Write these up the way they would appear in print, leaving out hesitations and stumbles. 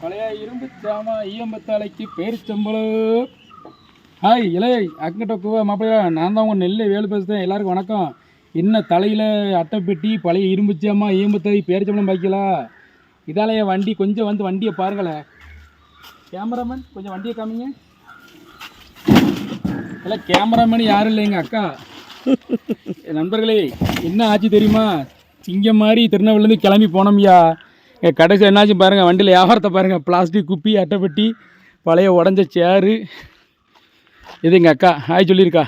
பழைய இரும்பு சாமா ஈயம்பத்தாலைக்கு பேரிச்சம்பளம். ஹாய் இலை அங்கிட்ட கூவ மாப்பிள்ளையா, நான் தான் உங்கள் நெல்லை வேலு பேசுகிறேன். எல்லாருக்கும் வணக்கம். இன்னும் தலையில் அட்டைப்பெட்டி பழைய இரும்பு சாமா ஈயம்பத்தாலை பேரிச்சம்பளம் பாய்க்கலாம். இதாலைய வண்டி கொஞ்சம் வந்து வண்டியை பாருங்களேன். கேமராமேன் கொஞ்சம் வண்டியை காமிங்க. இல்லை கேமராமேன் யாரும் இல்லை, எங்கள் அக்கா. நண்பர்களே என்ன ஆச்சு தெரியுமா? சிங்கம் மாதிரி திருநெல்வேலிலேருந்து கிளம்பி போனோம்யா. கடைசி என்னாச்சு பாருங்கள், வண்டியில் வியாபாரத்தை பாருங்கள். பிளாஸ்டிக் குப்பி, அட்டைப்பெட்டி, பழைய உடஞ்ச சேரு. இது எங்கள் அக்கா ஹாய் சொல்லியிருக்கா.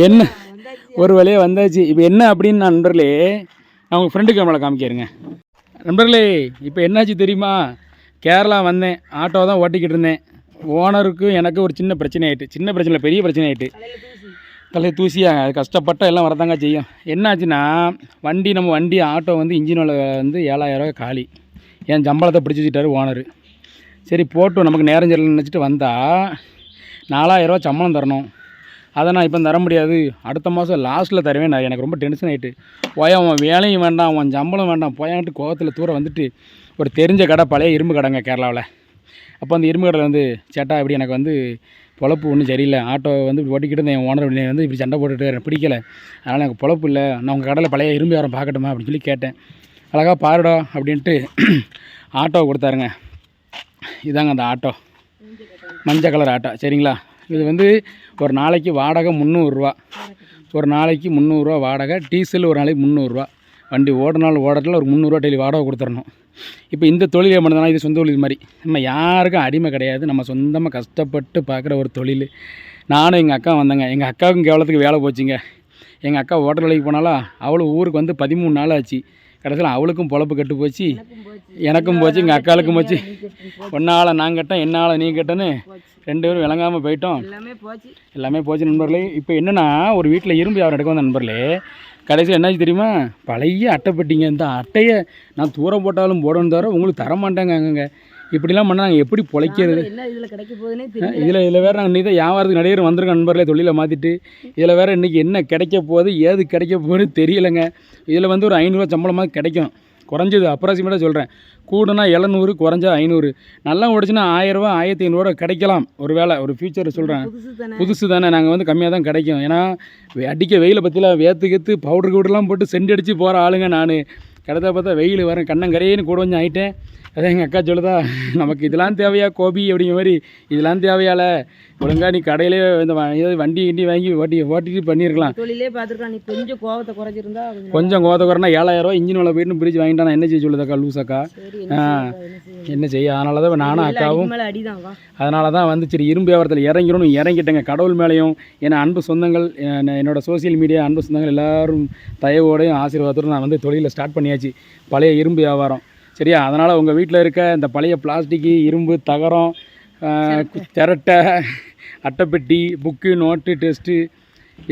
என்ன ஒரு வழியாக வந்தாச்சு. இப்போ என்ன அப்படின்னு நண்பர்களே, நான் உங்கள் ஃப்ரெண்டு கேமரா காமிக்கிறேங்க. நண்பர்களே இப்போ என்னாச்சு தெரியுமா? கேரளா வந்தேன், ஆட்டோ தான் ஓட்டிக்கிட்டு இருந்தேன். ஓனருக்கு எனக்கு ஒரு சின்ன பிரச்சனை ஆகிட்டு. சின்ன பிரச்சனை இல்லை, பெரிய பிரச்சனை ஆகிட்டு. தலையை தூசியாக அது கஷ்டப்பட்ட எல்லாம் வரதாங்க செய்யும். என்னாச்சுன்னா நம்ம வண்டி ஆட்டோ வந்து இன்ஜின் விலை வந்து 7000 காலி. என் சம்பளத்தை பிடிச்சி வச்சுட்டாரு ஓனர். சரி போட்டு நமக்கு நேரம் சரியில்லைன்னு நினச்சிட்டு வந்தால் 4000 சம்பளம் தரணும். அதை நான் இப்போ தர முடியாது, அடுத்த மாதம் லாஸ்ட்டில் தருவேன். நான் எனக்கு ரொம்ப டென்ஷன் ஆகிட்டு போய் அவன் வேலையும் வேண்டாம், அவன் சம்பளம் வேண்டாம், போயான்ட்டு கோவத்தில் தூரம் வந்துட்டு ஒரு தெரிஞ்ச கடை, பழைய இரும்பு கடைங்க கேரளாவில். அப்போ அந்த இரும்பு கடையில் வந்து சேட்டா இப்படி எனக்கு வந்து பொழப்பு ஒன்றும் சரியில்லை, ஆட்டோ வந்து இப்படி ஓட்டிக்கிட்டு இருந்தேன், என் ஓனர் வந்து இப்படி சண்டை போட்டுட்டு எனக்கு பிடிக்கலை, அதனால் எனக்கு பொழப்பு இல்லை, நான் உங்கள் கடையில் பழைய இரும்பு யாரும் பார்க்கட்டுமா அப்படின்னு சொல்லி கேட்டேன். அழகாக பாருடா அப்படின்ட்டு ஆட்டோ கொடுத்தாருங்க. இதாங்க அந்த ஆட்டோ, மஞ்சள் கலர் ஆட்டோ. சரிங்களா? இது வந்து ஒரு நாளைக்கு வாடகை 300 ரூபா. ஒரு நாளைக்கு 300 ரூபா வாடகை. டீசல் ஒரு நாளைக்கு 300 ரூபா. வண்டி ஓடுனாலும் ஓடத்தில் ஒரு 300 ரூபா டெய்லி வாடகை கொடுத்துடணும். இப்போ இந்த தொழிலே மட்டும்தானா? இது சொந்த தொழில் மாதிரி, நம்ம யாருக்கும் அடிமை கிடையாது, நம்ம சொந்தமாக கஷ்டப்பட்டு பார்க்குற ஒரு தொழில். நானும் எங்கள் அக்கா வந்தேங்க. எங்கள் அக்காவுக்கும் கேவலத்துக்கு வேலை போச்சுங்க. எங்கள் அக்கா ஹோட்டல் வேலைக்கு போனாலும் அவளும் ஊருக்கு வந்து 13 நாள் ஆச்சு. கடைசியில் அவளுக்கும் பொழப்பு கட்டு போச்சு, எனக்கும் போச்சு, எங்கள் அக்காளுக்கும் போச்சு. ஒன்றால் நான் கேட்டேன், என்னால் நீ கேட்டேன்னு 2 பேரும் விளங்காமல் போயிட்டோம். எல்லாமே போச்சு நண்பர்களே. இப்போ என்னென்னா ஒரு வீட்டில் இரும்பு வியாபாரம் எடுக்க வந்த நண்பர்களே, கடைசியில் என்னாச்சு தெரியுமா? பழைய அட்டைப்பட்டிங்க. இந்த அட்டையை நான் தூரம் போட்டாலும் போடணும் தவிர உங்களுக்கு தரமாட்டாங்க. அங்கங்க இப்படிலாம் பண்ணால் நாங்கள் எப்படி பிழைக்கிறது? இதில் வேறு நாங்கள் இன்றைக்கி தான் வியாபாரத்துக்கு நடிகர் வந்திருக்கோம் நண்பர்களே, தொழிலை மாற்றிட்டு. இதில் வேறு இன்றைக்கி என்ன கிடைக்க போகுது, ஏது கிடைக்க போகுதுன்னு தெரியலைங்க. இதில் வந்து ஒரு 500 ரூபா சம்பளமாக கிடைக்கும், குறைஞ்சது அப்ராக்சிமேட்டாக சொல்கிறேன். கூடுனா 700, குறைஞ்சா 500. நல்லா ஓடிச்சுன்னா 1000 ரூபா 1500 கிடைக்கலாம். ஒரு வேளை ஒரு ஃபியூச்சர் சொல்கிறேன், புதுசு தானே, நாங்கள் வந்து கம்மியாக தான் கிடைக்கும். ஏன்னா அடிக்க வெயிலை பற்றிலாம் வேத்து பவுடர் கவுடர்லாம் போட்டு சென்ட் அடித்து போகிற ஆளுங்க நான். கடைசியில் பார்த்தா வெயில் வரேன், கண்ணங்கரையேன்னு கூட கொஞ்சம் ஆகிட்டேன். அதான் எங்கள் அக்கா சொல்லுதா, நமக்கு இதெல்லாம் தேவையா கோபி அப்படிங்கிற மாதிரி, இதெல்லாம் தேவையால ஒழுங்கா நீ கடையிலே இந்த வண்டி வாங்கி ஓட்டிட்டு பண்ணியிருக்கலாம். தொழிலே பார்த்துருக்கலாம். நீ கொஞ்சம் கோவத்தை குறைஞ்சிருந்தா, கொஞ்சம் கோவத்தை குறைனா 7000 ரூபா இன்ஜின் விலை போயிட்டு பிரிச்சு வாங்கிட்டா நான் என்ன செய்ய சொல்லுதாக்கா லூசாக்கா? என்ன செய்ய? அதனால தான் நானும் அக்காவும் அதனால தான் வந்து சரி இரும்பு வியாபாரத்தில் இறங்கிட்டேங்க, கடவுள் மேலேயும். ஏன்னா அன்பு சொந்தங்கள், என்னோடய சோசியல் மீடியா அன்பு சொந்தங்கள் எல்லோரும் தயவோடையும் ஆசீர்வாதத்தோடு நான் வந்து தொழிலை ஸ்டார்ட் பண்ணியாச்சு, பழைய இரும்பு வியாபாரம். சரியா? அதனால் உங்கள் வீட்டில் இருக்க இந்த பழைய பிளாஸ்டிக்கு, இரும்பு, தகரம், சிரட்டை, அட்டைப்பெட்டி, புக்கு, நோட்டு, டெஸ்ட்டு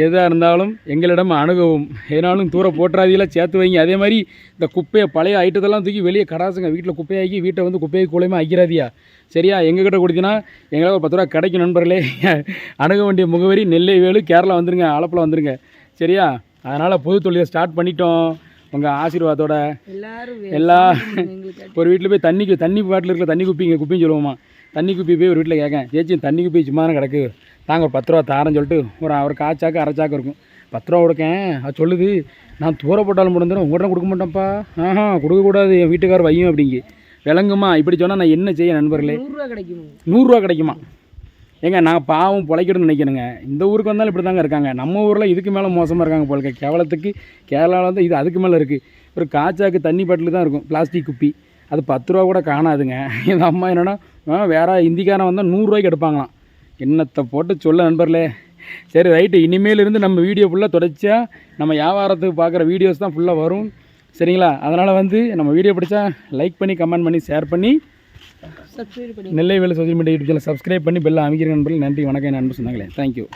எதாக இருந்தாலும் எங்களிடம் அணுகவும். ஏனாலும் தூர போட்டுறாதீங்களா, சேர்த்து வைங்க. அதே மாதிரி இந்த குப்பையை பழைய ஐட்டத்தெல்லாம் தூக்கி வெளியே கடாசுங்க. வீட்டில் குப்பையாக்கி வீட்டை வந்து குப்பையை கூலமாக ஆக்கிறாதியா? சரியா? எங்ககிட்ட கொடுத்தீங்கன்னா எங்களுக்கு 10 ரூபா கிடைக்கும் நண்பர்களே. அணுக வேண்டிய முகவரி நெல்லை வேலு, கேரளா வந்துருங்க, ஆலப்புழா வந்துருங்க. சரியா? அதனால் புது தொழிலை ஸ்டார்ட் பண்ணிட்டோம் உங்கள் ஆசீர்வாதத்தோட. ஒரு வீட்டில் போய் தண்ணி பாட்டில் இருக்கிற தண்ணி குப்பின்னு சொல்லுவோமா, தண்ணி குப்பி போய் ஒரு வீட்டில் கேட்கேன், சேச்சி தண்ணி குப்பி சும்மா தான் கிடக்கு, தாங்க ஒரு 10 ரூபா தாரன்னு சொல்லிட்டு ஒரு காய்ச்சாக்கு அரைச்சாக்கு இருக்கும், 10 ரூபா கொடுக்கேன். அது சொல்லுது, நான் தூர போட்டாலும் முடிஞ்சிடும், உங்கள்கிட்ட கொடுக்க மாட்டேன்ப்பா. கொடுக்கக்கூடாது, என் வீட்டுக்கார் வையும் அப்படிங்க. விளங்குமா? இப்படி சொன்னால் நான் என்ன செய்ய நண்பர்களே? 100 ரூபா கிடைக்குமா? ஏங்க நான் பாவம் பிழைக்கணும்னு நினைக்கிறேங்க. இந்த ஊருக்கு வந்தாலும் இப்படி தாங்க இருக்காங்க. நம்ம ஊரில் இதுக்கு மேலே மோசமாக இருக்காங்க போல. கேவலத்துக்கு கேரளாவில் வந்து இது அதுக்கு மேலே இருக்குது. ஒரு காய்ச்சாக்கு தண்ணி பாட்டில் தான் இருக்கும், பிளாஸ்டிக் குப்பி. அது 10 ரூபா கூட காணாதுங்க. இந்த அம்மா என்னென்னா வேறு இந்திக்காரன் வந்தால் 100 ரூபாய்க்கு எடுப்பாங்களாம். என்னத்தை போட்டு சொல்ல நண்பர்களே. சரி ரைட்டு, இனிமேலிருந்து நம்ம வீடியோ ஃபுல்லாக தொடர்ச்சியாக நம்ம வியாபாரத்துக்கு பார்க்குற வீடியோஸ் தான் ஃபுல்லாக வரும். சரிங்களா? அதனால் வந்து நம்ம வீடியோ பிடிச்சா லைக் பண்ணி, கமெண்ட் பண்ணி, ஷேர் பண்ணி, Nellai Velu social media YouTube channel subscribe பண்ணி பெல்லை அமைக்கிறேன் நண்பர்கள். நன்றி, வணக்கம், அன்பு சொன்னாங்களே. தேங்க்யூ.